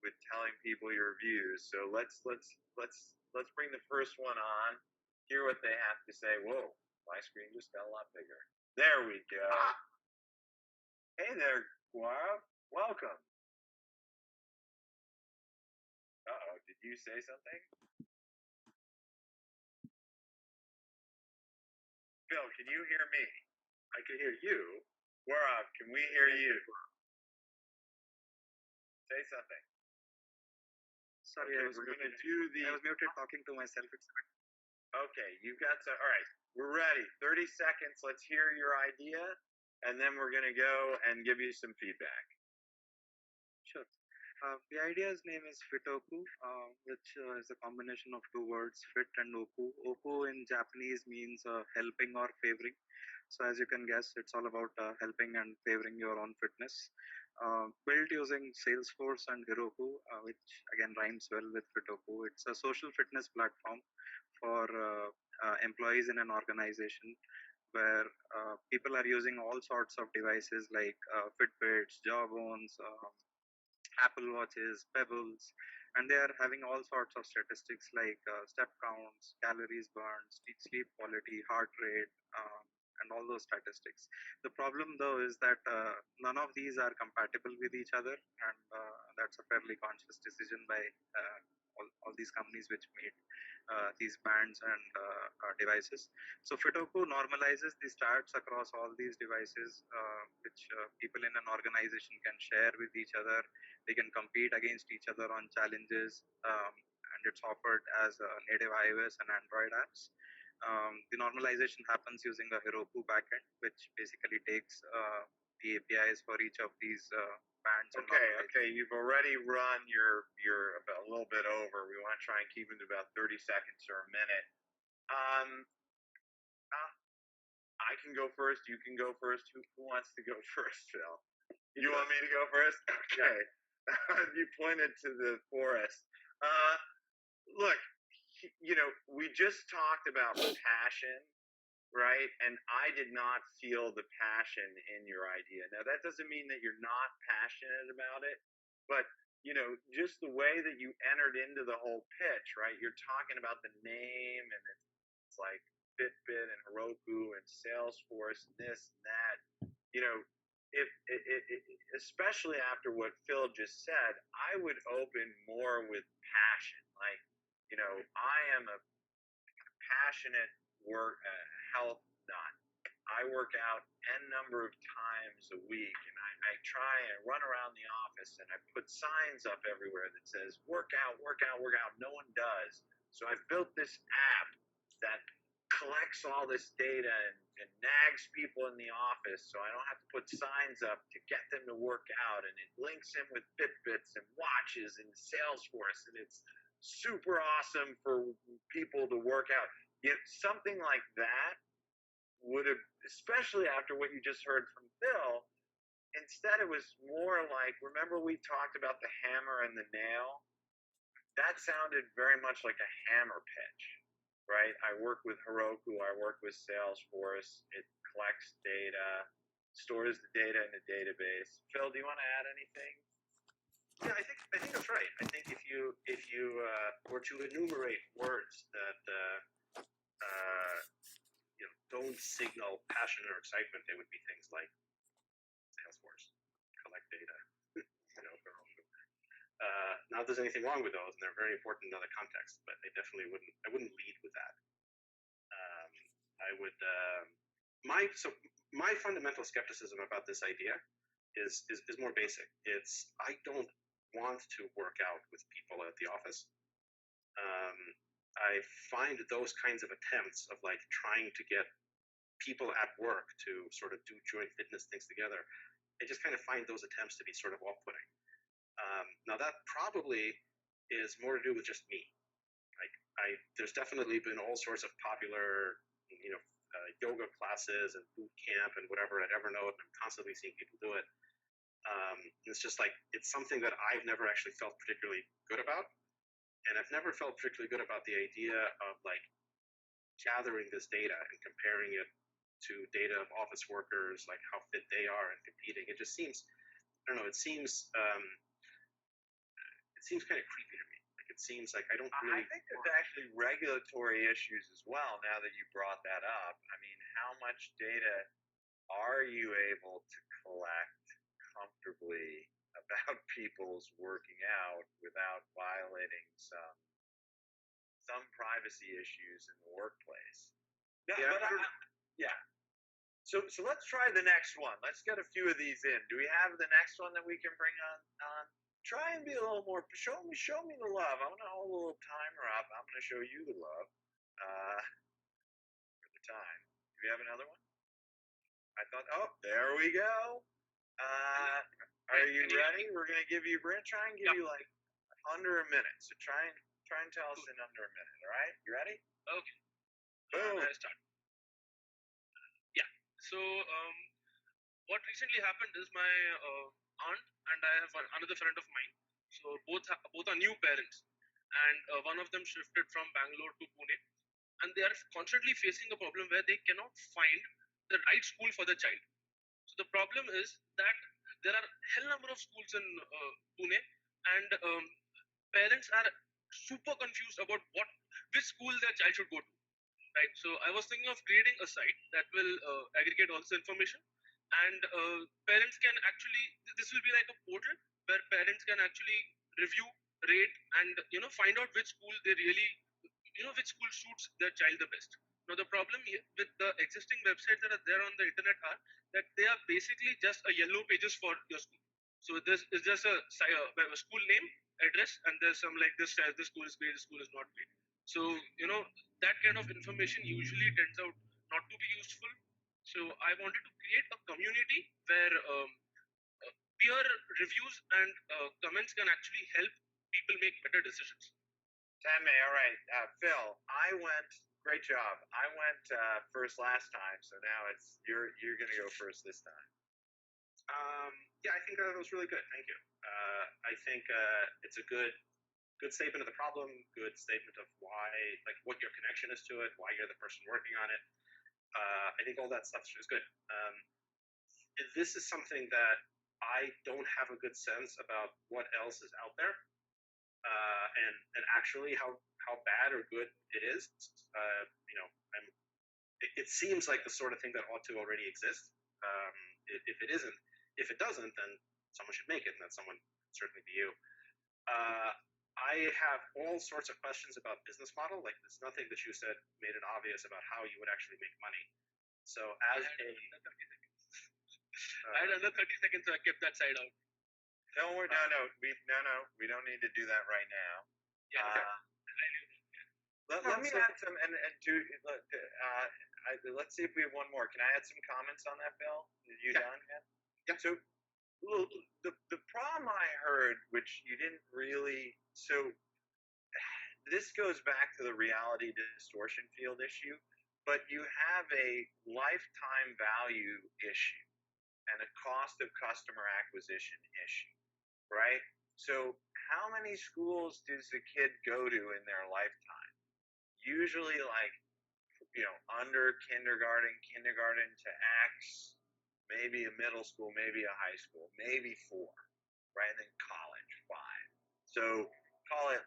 S1: with telling people your views. So let's bring the first one on. Hear what they have to say. Whoa, my screen just got a lot bigger. There we go. Hey there, Gaurav. Welcome. Uh-oh, did you say something? Phil, can you hear me?
S2: I can hear you.
S1: Gaurav, can we hear you? Say something.
S3: Sorry,
S1: Okay,
S3: I was muted talking to myself.
S1: Okay, you've got to. All right, we're ready. 30 seconds. Let's hear your idea, and then we're going to go and give you some feedback.
S3: Sure. The idea's name is Fitoku, which is a combination of two words, fit and oku. Oku in Japanese means helping or favoring. So as you can guess, it's all about helping and favoring your own fitness. Built using Salesforce and Heroku, which again rhymes well with Fitoku. It's a social fitness platform for employees in an organization where people are using all sorts of devices like Fitbits, Jawbones, Apple Watches, Pebbles, and they are having all sorts of statistics like step counts, calories burned, sleep quality, heart rate, and all those statistics. The problem though is that none of these are compatible with each other, and that's a fairly conscious decision by all these companies which made these bands and devices. So Fitoku normalizes the stats across all these devices, which people in an organization can share with each other. They can compete against each other on challenges, and it's offered as native iOS and Android apps. The normalization happens using a Heroku backend, which basically takes the APIs for each of these bands.
S1: Okay. You've already run your about a little bit over. We want to try and keep it to about 30 seconds or a minute. I can go first. You can go first. Who wants to go first, Phil? You want me to go first? Okay. You pointed to the forest. Look, we just talked about passion, right? And I did not feel the passion in your idea. Now, that doesn't mean that you're not passionate about it, but just the way that you entered into the whole pitch, right? You're talking about the name, and it's like Fitbit and Heroku and Salesforce and this and that. If especially after what Phil just said, I would open more with passion. Like, I am a passionate health nut. I work out n number of times a week, and I try and run around the office, and I put signs up everywhere that says work out, work out, work out. No one does. So I've built this app that collects all this data and nags people in the office so I don't have to put signs up to get them to work out, and it links in with Fitbits and watches and Salesforce, and it's super awesome for people to work out. Something like that would have, especially after what you just heard from Phil, instead it was more like, remember we talked about the hammer and the nail? That sounded very much like a hammer pitch, right? I work with Heroku, I work with Salesforce, it collects data, stores the data in a database. Phil, do you want to add anything?
S2: Yeah, I think that's right. I think if you were to enumerate words that don't signal passion or excitement, they would be things like Salesforce, collect data, Heroku. Not that there's anything wrong with those, and they're very important in other contexts, but I definitely wouldn't lead with that. I would my fundamental skepticism about this idea is more basic. It's I don't want to work out with people at the office. I find those kinds of attempts of like trying to get people at work to sort of do joint fitness things together, I just kind of find those attempts to be sort of off-putting. Now that probably is more to do with just me. Like there's definitely been all sorts of popular, yoga classes and boot camp and whatever at Evernote, and I'm constantly seeing people do it. It's just like it's something that I've never actually felt particularly good about. And I've never felt particularly good about the idea of like gathering this data and comparing it to data of office workers, like how fit they are and competing. It just seems, I don't know, it seems kind of creepy to me. Like it seems like I don't really.
S1: I think there's actually regulatory issues as well now that you brought that up. I mean, how much data are you able to collect comfortably about people's working out without violating some privacy issues in the workplace? No,
S2: Yeah,
S1: yeah. So let's try the next one. Let's get a few of these in. Do we have the next one that we can bring on? Try and be a little more. Show me the love. I'm gonna hold a little timer up. I'm gonna show you the love for the time. Do we have another one? I thought. Oh, there we go. Are you ready? We're gonna give you. We're gonna try and give you like under a minute. So try and tell us in under a minute. All right? You ready?
S4: Okay.
S1: Boom.
S4: I'll start. Yeah. So what recently happened is my aunt and I have another friend of mine. So both are new parents, and one of them shifted from Bangalore to Pune, and they are constantly facing a problem where they cannot find the right school for the child. So the problem is that there are hell number of schools in Pune, and parents are super confused about which school their child should go to. Right. So I was thinking of creating a site that will aggregate all this information, and parents can actually. This will be like a portal where parents can actually review, rate, and find out which school they really, which school suits their child the best. Now the problem here with the existing websites that are there on the internet are that they are basically just a yellow pages for your school. So this is just a school name, address, and there's some like this says this school is great, this school is not great. So that kind of information usually turns out not to be useful. So I wanted to create a community where peer reviews and comments can actually help people make better decisions.
S1: Tanmay, all right. Phil, I went. Great job. I went first last time, so now you're going to go first this time.
S2: Yeah, I think that was really good. Thank you. I think it's a good statement of the problem, good statement of why, like what your connection is to it, why you're the person working on it. I think all that stuff is good. This is something that I don't have a good sense about what else is out there, and actually how bad or good it is. It seems like the sort of thing that ought to already exist. If it doesn't, then someone should make it, and that someone certainly be you. I have all sorts of questions about business model. Like there's nothing that you said made it obvious about how you would actually make money. So as
S4: I had another 30 seconds, so I kept that side out.
S1: No, we don't need to do that right now.
S4: Yeah.
S1: Let me add some, and let's see if we have one more. Can I add some comments on that, Bill? Are you done yet?
S2: Yeah.
S1: So, the problem I heard, which you didn't really, so this goes back to the reality distortion field issue, but you have a lifetime value issue and a cost of customer acquisition issue, right? So, how many schools does a kid go to in their lifetime? Usually, like, under kindergarten to X, maybe a middle school, maybe a high school, maybe 4, right? And then college, 5. So call it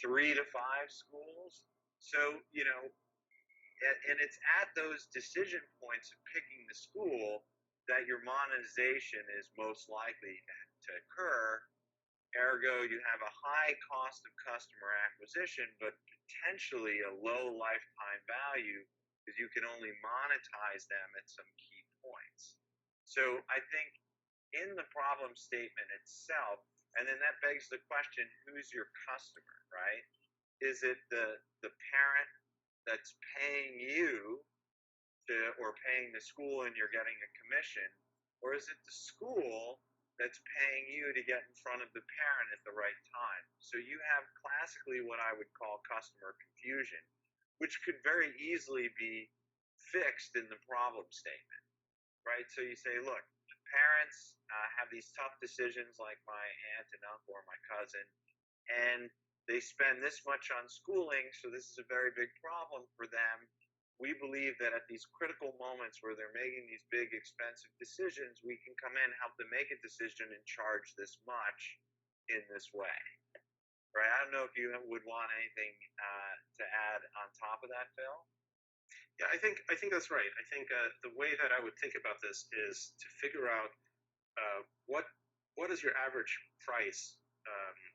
S1: 3 to 5 schools. So, and it's at those decision points of picking the school that your monetization is most likely to occur. Ergo, you have a high cost of customer acquisition, but potentially a low lifetime value because you can only monetize them at some key points. So I think in the problem statement itself, and then that begs the question, who's your customer, right? Is it the parent that's paying you or paying the school and you're getting a commission, or is it the school that's paying you to get in front of the parent at the right time? So you have classically what I would call customer confusion, which could very easily be fixed in the problem statement, right? So you say, look, parents have these tough decisions like my aunt and uncle or my cousin, and they spend this much on schooling, so this is a very big problem for them. We believe that at these critical moments where they're making these big, expensive decisions, we can come in, help them make a decision, and charge this much in this way. Right? I don't know if you would want anything to add on top of that, Phil.
S2: Yeah, I think that's right. I think the way that I would think about this is to figure out what is your average price,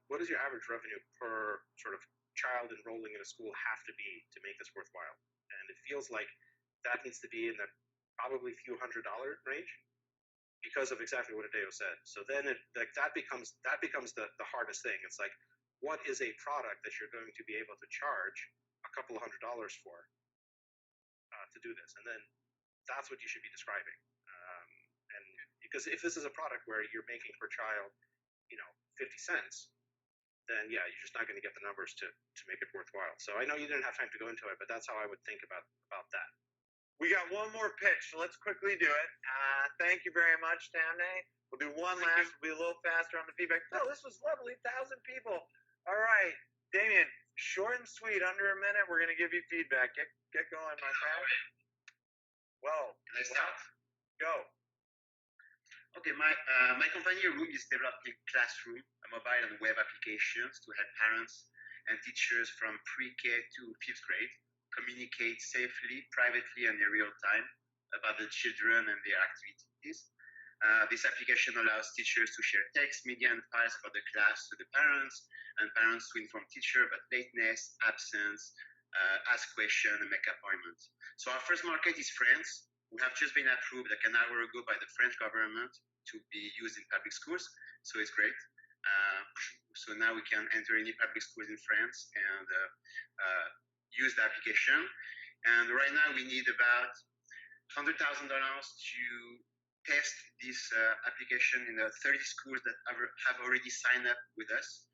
S2: what does your average revenue per sort of child enrolling in a school have to be to make this worthwhile? And it feels like that needs to be in the probably few $100 range because of exactly what Adeo said. So then that becomes the hardest thing. It's like, what is a product that you're going to be able to charge a couple of $100 for to do this? And then that's what you should be describing. And because if this is a product where you're making per child, 50 cents, then yeah, you're just not going to get the numbers to make it worthwhile. So I know you didn't have time to go into it, but that's how I would think about that.
S1: We got one more pitch, so let's quickly do it. Thank you very much, Tamne. We'll do one last. We'll be a little faster on the feedback. Oh, this was lovely. 1,000 people. All right, Damien, short and sweet, under a minute. We're going to give you feedback. Get going, my friend. Well,
S5: can I start?
S1: Go.
S5: Okay, my company Room is developing classroom, mobile and web applications to help parents and teachers from pre-K to 5th grade communicate safely, privately, and in real time about the children and their activities. This application allows teachers to share text, media, and files about the class to the parents, and parents to inform teacher about lateness, absence, ask questions, and make appointments. So our first market is France. We have just been approved like an hour ago by the French government to be used in public schools, so it's great. So now we can enter any public schools in France and use the application. And right now we need about $100,000 to test this application in the 30 schools that have already signed up with us,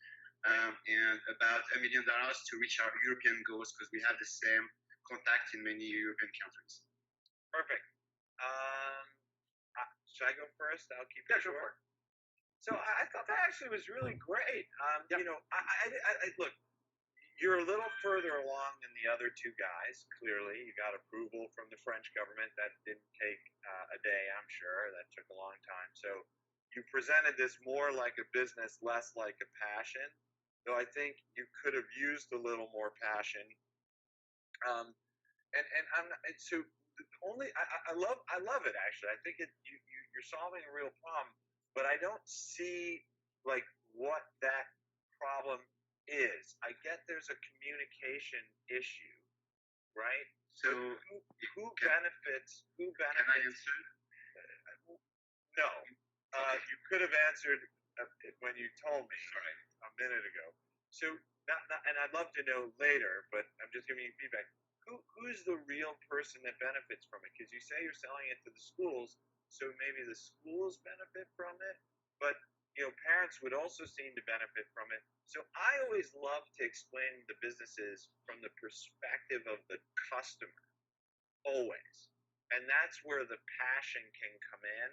S5: and about $1 million to reach our European goals because we have the same contact in many European countries.
S1: Perfect. Should I go first? I'll keep it short. So I thought that actually was really great.
S2: Yep.
S1: Look, you're a little further along than the other two guys. Clearly, you got approval from the French government. That didn't take a day, I'm sure. That took a long time. So you presented this more like a business, less like a passion. Though I think you could have used a little more passion. I love it actually. I think you're solving a real problem, but I don't see like what that problem is. I get there's a communication issue, right? So who benefits?
S5: Can I answer?
S1: No. You could have answered when you told me a minute ago. So, and I'd love to know later, but I'm just giving you feedback. Who's the real person that benefits from it? Because you say you're selling it to the schools, so maybe the schools benefit from it, but parents would also seem to benefit from it. So I always love to explain the businesses from the perspective of the customer, always, and that's where the passion can come in,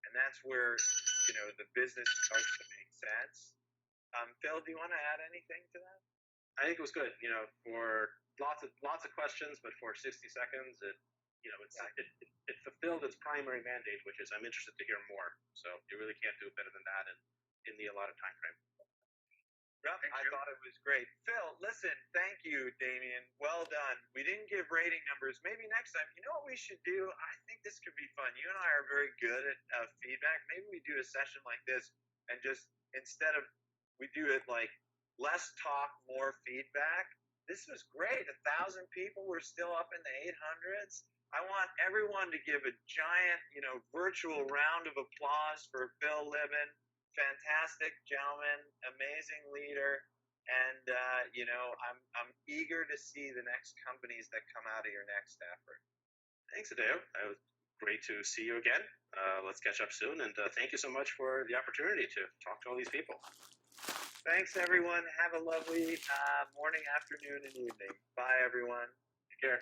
S1: and that's where the business starts to make sense. Phil, do you want to add anything to that?
S2: I think it was good. For lots of questions, but for 60 seconds, it fulfilled its primary mandate, which is I'm interested to hear more. So you really can't do better than that in the allotted time frame.
S1: Yep, I thought it was great. Phil, listen, thank you, Damien. Well done. We didn't give rating numbers. Maybe next time. You know what we should do? I think this could be fun. You and I are very good at feedback. Maybe we do a session like this and just instead of we do it like less talk, more feedback. This was great. 1,000 people. We're still up in the 800s. I want everyone to give a giant, virtual round of applause for Phil Libin. Fantastic gentleman, amazing leader, and I'm eager to see the next companies that come out of your next effort.
S2: Thanks, Adeo. It was great to see you again. Let's catch up soon, and thank you so much for the opportunity to talk to all these people.
S1: Thanks, everyone. Have a lovely morning, afternoon, and evening. Bye, everyone.
S2: Take care.